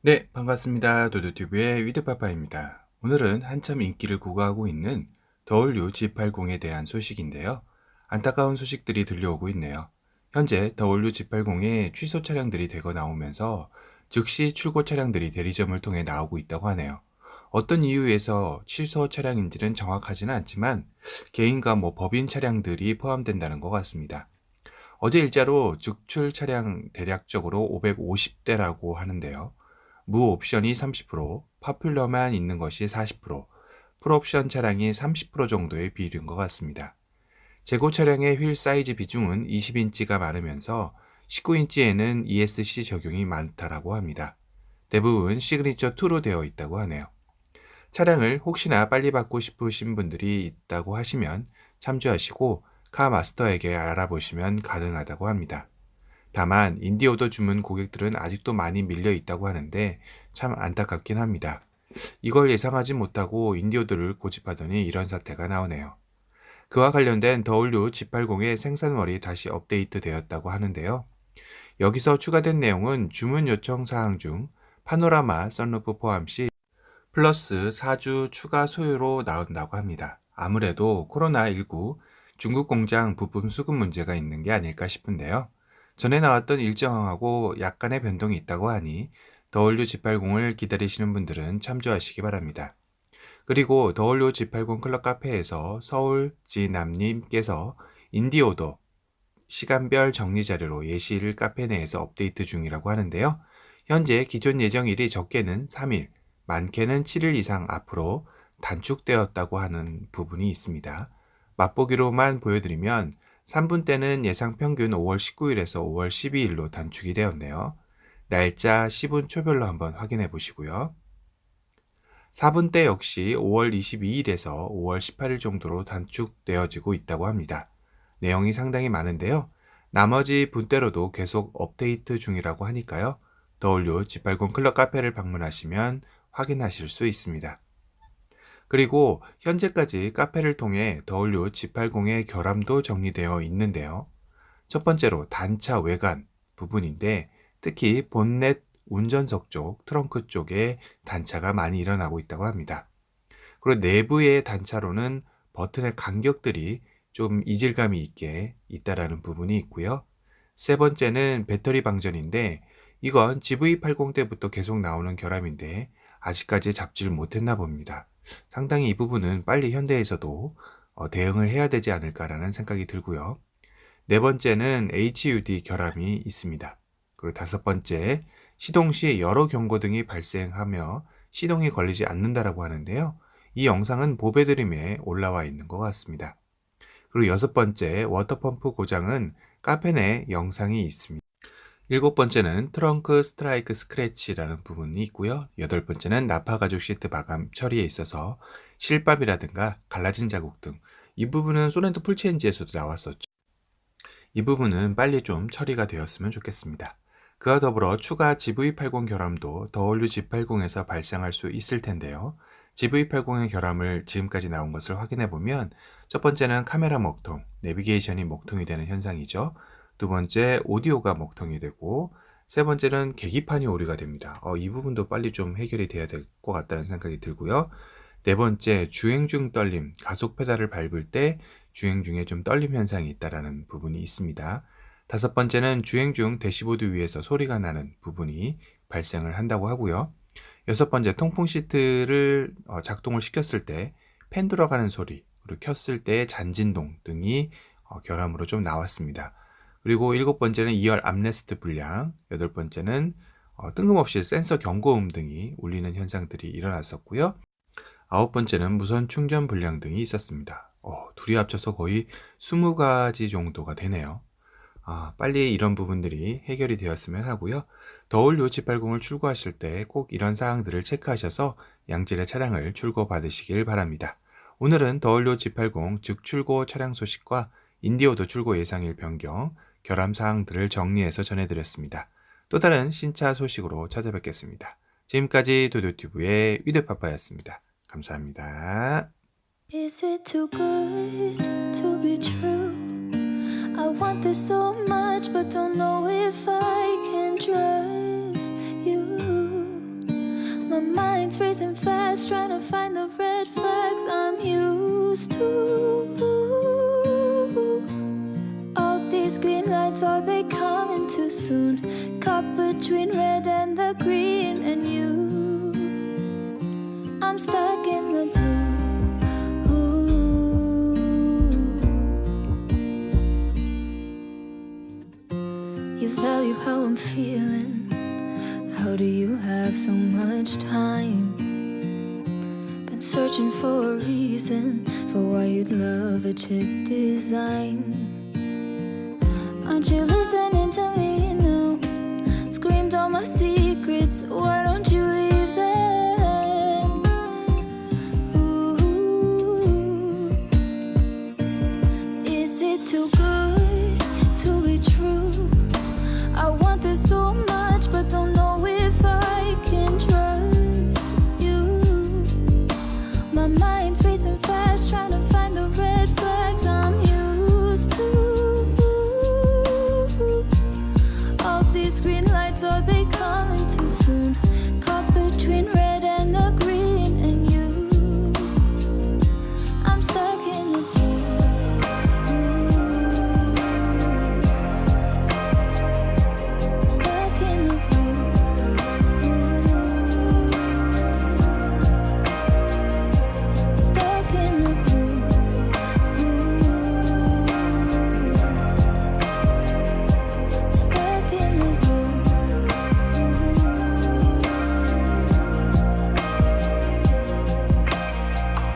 네, 반갑습니다. 도도튜브의 위드파파입니다. 오늘은 한참 인기를 구가하고 있는 더블유 G80에 대한 소식인데요. 안타까운 소식들이 들려오고 있네요. 현재 더블유 G80의 취소 차량들이 대거 나오면서 즉시 출고 차량들이 대리점을 통해 나오고 있다고 하네요. 어떤 이유에서 취소 차량인지는 정확하지는 않지만 개인과 법인 차량들이 포함된다는 것 같습니다. 어제 일자로 즉출 차량 대략적으로 550대라고 하는데요. 무옵션이 30%, 파퓰러만 있는 것이 40%, 풀옵션 차량이 30% 정도의 비율인 것 같습니다. 재고 차량의 휠 사이즈 비중은 20인치가 많으면서 19인치에는 ESC 적용이 많다라고 합니다. 대부분 시그니처 2로 되어 있다고 하네요. 차량을 혹시나 빨리 받고 싶으신 분들이 있다고 하시면 참조하시고 카마스터에게 알아보시면 가능하다고 합니다. 다만 인디오더 주문 고객들은 아직도 많이 밀려 있다고 하는데 참 안타깝긴 합니다. 이걸 예상하지 못하고 인디오더를 고집하더니 이런 사태가 나오네요. 그와 관련된 더블유 G80의 생산월이 다시 업데이트 되었다고 하는데요. 여기서 추가된 내용은 주문 요청 사항 중 파노라마 선루프 포함 시 플러스 4주 추가 소요로 나온다고 합니다. 아무래도 코로나19 중국 공장 부품 수급 문제가 있는 게 아닐까 싶은데요. 전에 나왔던 일정하고 약간의 변동이 있다고 하니 더블유 G80을 기다리시는 분들은 참조하시기 바랍니다. 그리고 더블유 G80 클럽 카페에서 서울 지남님께서 인디오더 시간별 정리 자료로 예시를 카페 내에서 업데이트 중이라고 하는데요. 현재 기존 예정일이 적게는 3일, 많게는 7일 이상 앞으로 단축되었다고 하는 부분이 있습니다. 맛보기로만 보여드리면 3분대는 예상 평균 5월 19일에서 5월 12일로 단축이 되었네요. 날짜, 시분 초별로 한번 확인해 보시고요. 4분대 역시 5월 22일에서 5월 18일 정도로 단축되어지고 있다고 합니다. 내용이 상당히 많은데요. 나머지 분대로도 계속 업데이트 중이라고 하니까요. 더블유 G80 클럽 카페를 방문하시면 확인하실 수 있습니다. 그리고 현재까지 카페를 통해 더블유 G80의 결함도 정리되어 있는데요. 첫 번째로 단차 외관 부분인데 특히 본넷 운전석 쪽, 트렁크 쪽에 단차가 많이 일어나고 있다고 합니다. 그리고 내부의 단차로는 버튼의 간격들이 좀 이질감이 있게 있다라는 부분이 있고요. 세 번째는 배터리 방전인데 이건 GV80 때부터 계속 나오는 결함인데 아직까지 잡지를 못했나 봅니다. 상당히 이 부분은 빨리 현대에서도 대응을 해야 되지 않을까라는 생각이 들고요. 네 번째는 HUD 결함이 있습니다. 그리고 다섯 번째, 시동 시 여러 경고등이 발생하며 시동이 걸리지 않는다라고 하는데요. 이 영상은 보배드림에 올라와 있는 것 같습니다. 그리고 여섯 번째, 워터펌프 고장은 카페 내 영상이 있습니다. 일곱 번째는 트렁크 스트라이크 스크래치라는 부분이 있고요. 여덟 번째는 나파 가죽 시트 마감 처리에 있어서 실밥이라든가 갈라진 자국 등 이 부분은 소렌토 풀체인지에서도 나왔었죠. 이 부분은 빨리 좀 처리가 되었으면 좋겠습니다. 그와 더불어 추가 GV80 결함도 WG80에서 발생할 수 있을 텐데요. GV80의 결함을 지금까지 나온 것을 확인해 보면 첫 번째는 카메라 먹통, 내비게이션이 먹통이 되는 현상이죠. 두 번째, 오디오가 먹통이 되고 세 번째는 계기판이 오류가 됩니다. 이 부분도 빨리 좀 해결이 돼야 될 것 같다는 생각이 들고요. 네 번째, 주행 중 떨림, 가속 페달을 밟을 때 주행 중에 좀 떨림 현상이 있다라는 부분이 있습니다. 다섯 번째는 주행 중 대시보드 위에서 소리가 나는 부분이 발생을 한다고 하고요. 여섯 번째, 통풍 시트를 작동을 시켰을 때 팬 돌아가는 소리, 그리고 켰을 때 잔진동 등이 결함으로 좀 나왔습니다. 그리고 일곱 번째는 2열 암레스트 불량, 여덟 번째는 뜬금없이 센서 경고음 등이 울리는 현상들이 일어났었고요. 아홉 번째는 무선 충전 불량 등이 있었습니다. 둘이 합쳐서 거의 20가지 정도가 되네요. 빨리 이런 부분들이 해결이 되었으면 하고요. 더블유 G80을 출고하실 때 꼭 이런 사항들을 체크하셔서 양질의 차량을 출고 받으시길 바랍니다. 오늘은 더블유 G80 즉 출고 차량 소식과 인디오도 출고 예상일 변경, 결함 사항들을 정리해서 전해드렸습니다. 또 다른 신차 소식으로 찾아뵙겠습니다. 지금까지 도도튜브의 위드파파였습니다. 감사합니다. Is it too good to be true? I want this so much, but don't know if I can trust you. racing fast, trying to find the red flags I'm used to. All these green lights, are they coming too soon? Caught between red and the green and you. I'm stuck in the blue. You value how I'm feeling. How do you have so much time? Been searching for a reason for why you'd love a chick design. Aren't you listening to me now? Screamed all my secrets. Why don't